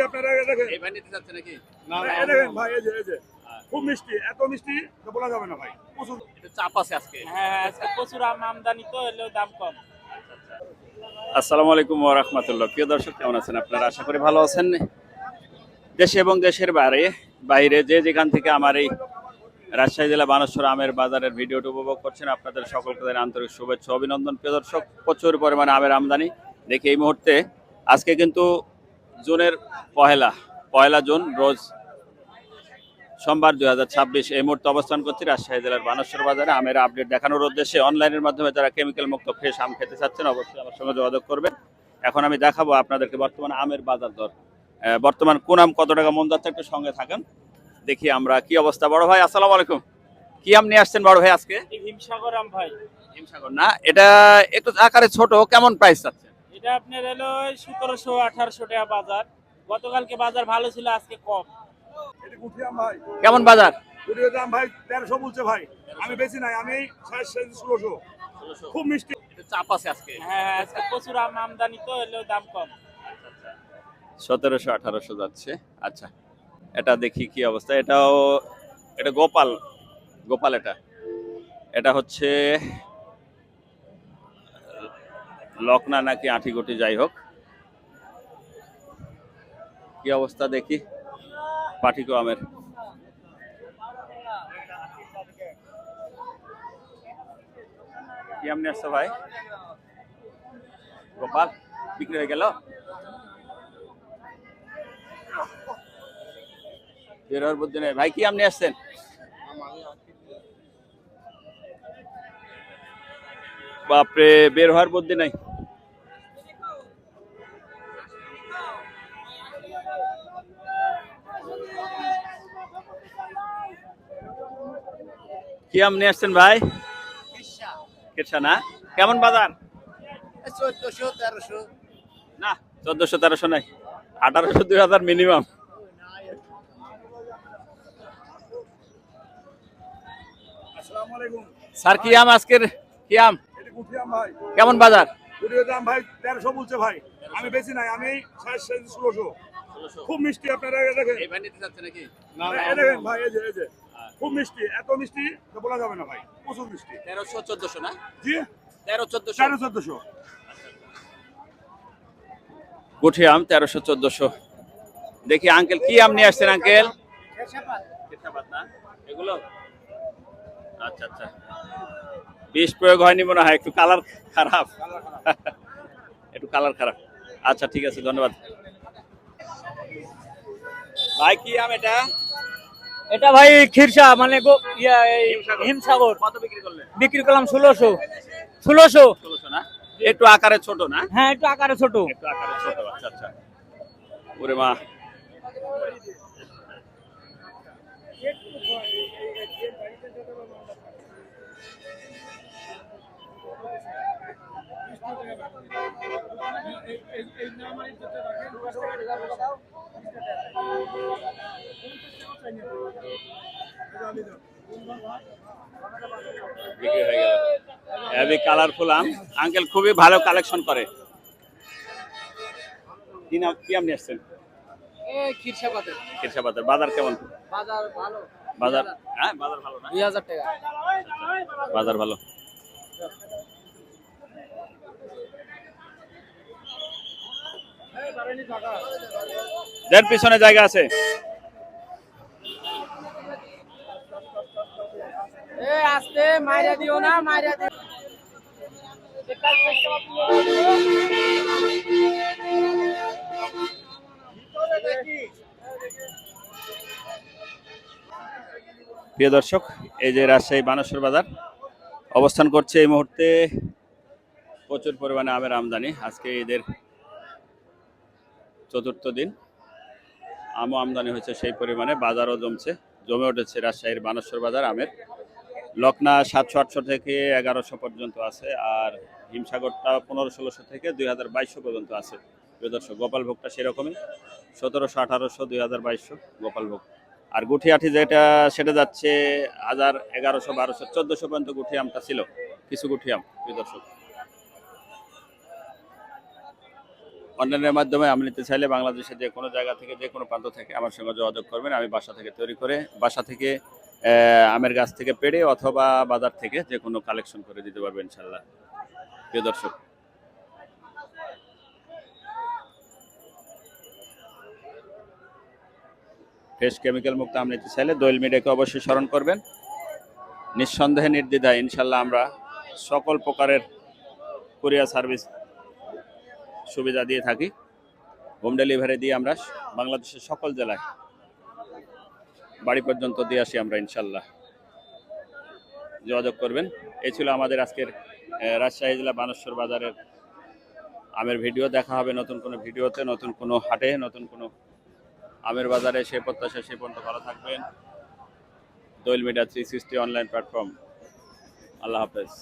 আপনারা দেখেন এই ভাই নিতে চাচ্ছে নাকি? না এই দেখেন ভাই, এই যে খুব মিষ্টি, এত মিষ্টি তো বলা যাবে না ভাই। প্রচুর এটা চাপ আছে আজকে। হ্যাঁ, আজকে প্রচুর আমদানি তো এলেও দাম কম। আসসালামু আলাইকুম ওয়া রাহমাতুল্লাহ। প্রিয় দর্শক, কেমন আছেন আপনারা? আশা করি ভালো আছেন। দেশে এবং দেশের বাইরে যে যেখান থেকে আমার এই রাজশাহী জেলা বানেশ্বর আমের বাজারের ভিডিওটি উপভোগ করছেন, আপনাদের সকলকে জানাই আন্তরিক শুভেচ্ছা অভিনন্দন। প্রিয় দর্শক, প্রচুর পরিমাণে আমের আমদানি দেখি এই মুহূর্তে। আজকে কিন্তু জুনের পয়লা জুন, রোজ সোমবার 2026। এই মুহূর্তে অবস্থান করছি রাজশাহী জেলার বানেশ্বর বাজারে। আমের আপডেট দেখানোর উদ্দেশ্যে অনলাইনের মাধ্যমে যারা কেমিক্যাল মুক্ত ফ্রেশ আম খেতে চাচ্ছেন, অবশ্যই আমার সঙ্গে যোগাযোগ করবেন। এখন আমি দেখাবো আপনাদেরকে বর্তমানে আমের বাজার দর, বর্তমান কোন আম কত টাকা মন যাচ্ছে, একটু সঙ্গে থাকেন, দেখি আমরা কি অবস্থা। বড় ভাই আসসালামু আলাইকুম, কি আম নিয়ে আসছেন বড় ভাই আজকে? হিমসাগর আম ভাই। হিমসাগর না, এটা একটু আকারে ছোট, কেমন প্রাইস চাচ্ছেন? এটা আপনার এলো 1700-1800 টাকা বাজার। গতকালকে বাজার ভালো ছিল, আজকে কম। এটা গুটি আম ভাই। কেমন বাজার? গুটির দাম ভাই 1300 বলছে ভাই। আমি বেশি নাই, আমি 1600। খুব মিষ্টি। এটা চাপ আছে আজকে। হ্যাঁ, আজকে প্রচুর আমদানি তো এলেও দাম কম। 1700-1800 যাচ্ছে। আচ্ছা, এটা দেখি কি অবস্থা। এটা গোপাল এটা হচ্ছে লকনা নাকি আঁঠিগুটি, যাই হোক কি অবস্থা দেখি। পাটিকো আমের কি আম নিয়ে আসছো ভাই? গোপাল বিক্রি হয়ে গেল। বের হওয়ার বুদ্ধি নেই ভাই, কি আম নিয়ে আসছেন? বাপরে, বের হওয়ার বুদ্ধি নাই। কি আম নিয়ে আসছেন ভাই? কেরসা না, কেমন বাজার? 1400-1300। না, 1400-1300 নাই, 1800-2000 মিনিমাম। আসসালামু আলাইকুম স্যার, কি আম আজকের? কি আম, এটা গুটি আম ভাই। কেমন বাজার? গুটির দাম ভাই 1300 বলছে ভাই। আমি বেশি নাই, আমি 1600। খুব মিষ্টি, আপনারা দেখেন এই ভাই নিতে চাচ্ছে নাকি? না এই দেখেন ভাই, এই যে খুব মিষ্টি, এত মিষ্টি তো বলা যাবে না ভাই। প্রচুর মিষ্টি। 1300-1400 না? জি 1300-1400 1300-1400। গুঠি আম 1300-1400। দেখি আঙ্কেল কি আম নিয়ে আসছেন আঙ্কেল? খেসাপাত না এগুলো? আচ্ছা আচ্ছা, বিষ প্রয়োগ হয়নি মনে হয়, একটু কালার খারাপ। একটু কালার খারাপ। আচ্ছা ঠিক আছে, ধন্যবাদ ভাই। কি আম এটা? এটা ভাই খিরসা, মানে হিমসাগর। কত বিক্রি করলেন? বিক্রি করলাম 1600। না, একটু আকারে ছোট না? হ্যাঁ, একটু আকারে ছোট। একটু আকারে ছোট। আচ্ছা আচ্ছা, ওরে মা। বিক্রি হয়ে গেল। হেভি কালারফুল আম, আঙ্কেল খুবই ভালো কালেকশন করে। কি আম নিয়ে আসছেন? খিরসাপাতের বাজার কেমন? বাজার হ্যাঁ, বাজার ভালো না? 2000 টাকা বাজার ভালো। দেন পিছনে জায়গা আছে। আস্তে মাইরা দিও না, মাইরা দিও। প্রিয় দর্শক, এই যে রাজশাহী বানেশ্বর বাজার অবস্থান করছে এই মুহূর্তে। প্রচুর পরিমাণে আমের আমদানি। আজকে ঈদের 4র্থ দিন, আমও আমদানি হয়েছে সেই পরিমাণে। বাজারও জমে উঠেছে রাজশাহীর বানেশ্বর বাজার আমের। লকনা 700-800 থেকে 1100 পর্যন্ত আছে, আর হিমসাগরটা 1500-1600 থেকে 2200 পর্যন্ত আছে। প্রিয় দর্শক, গোপালভোগটা সেরকমই 1700-1800, 2200 গোপালভোগ। আর গুঠি আঠি যেটা, সেটা যাচ্ছে 1000, 1100, 1200, 1400 পর্যন্ত গুঠি আমটা ছিল, কিছু গুঠি আম। প্রিয় দর্শক, অনলাইনের মাধ্যমে আমি নিতে চাইলে বাংলাদেশের যে কোনো জায়গা থেকে যে কোনো প্রান্ত থেকে আমার সঙ্গে যোগাযোগ করবেন। আমি বাসা থেকে তৈরি করে বাসা থেকে আমের গাছ থেকে পেড়ে অথবা বাজার থেকে যে কোনো কালেকশন করে দিতে পারবেন ইনশাল্লাহ। প্রিয় দর্শক, ফ্রেশ কেমিক্যাল মুক্ত আম নিতে চাইলে দোয়েল মিডিয়াকে অবশ্যই স্মরণ করবেন। নিঃসন্দেহে নির্দ্বিধায় ইনশাল্লাহ আমরা সকল প্রকারের কুরিয়ার সার্ভিস সুবিধা দিয়ে থাকি। হোম ডেলিভারি দিয়ে আমরা বাংলাদেশের সকল জেলায় বাড়ি পর্যন্ত দিয়ে আসি আমরা ইনশাল্লাহ। যোগাযোগ করবেন। এই ছিল আমাদের আজকের রাজশাহী জেলা বানেশ্বর বাজারের আমের ভিডিও। দেখা হবে নতুন কোনো ভিডিওতে, নতুন কোনো হাটে, নতুন কোনো আমের বাজারে। সে প্রত্যাশা সে পর্যন্ত ভালো থাকবেন। দোয়েল মিডিয়া 360 অনলাইন প্ল্যাটফর্ম। আল্লাহ হাফেজ।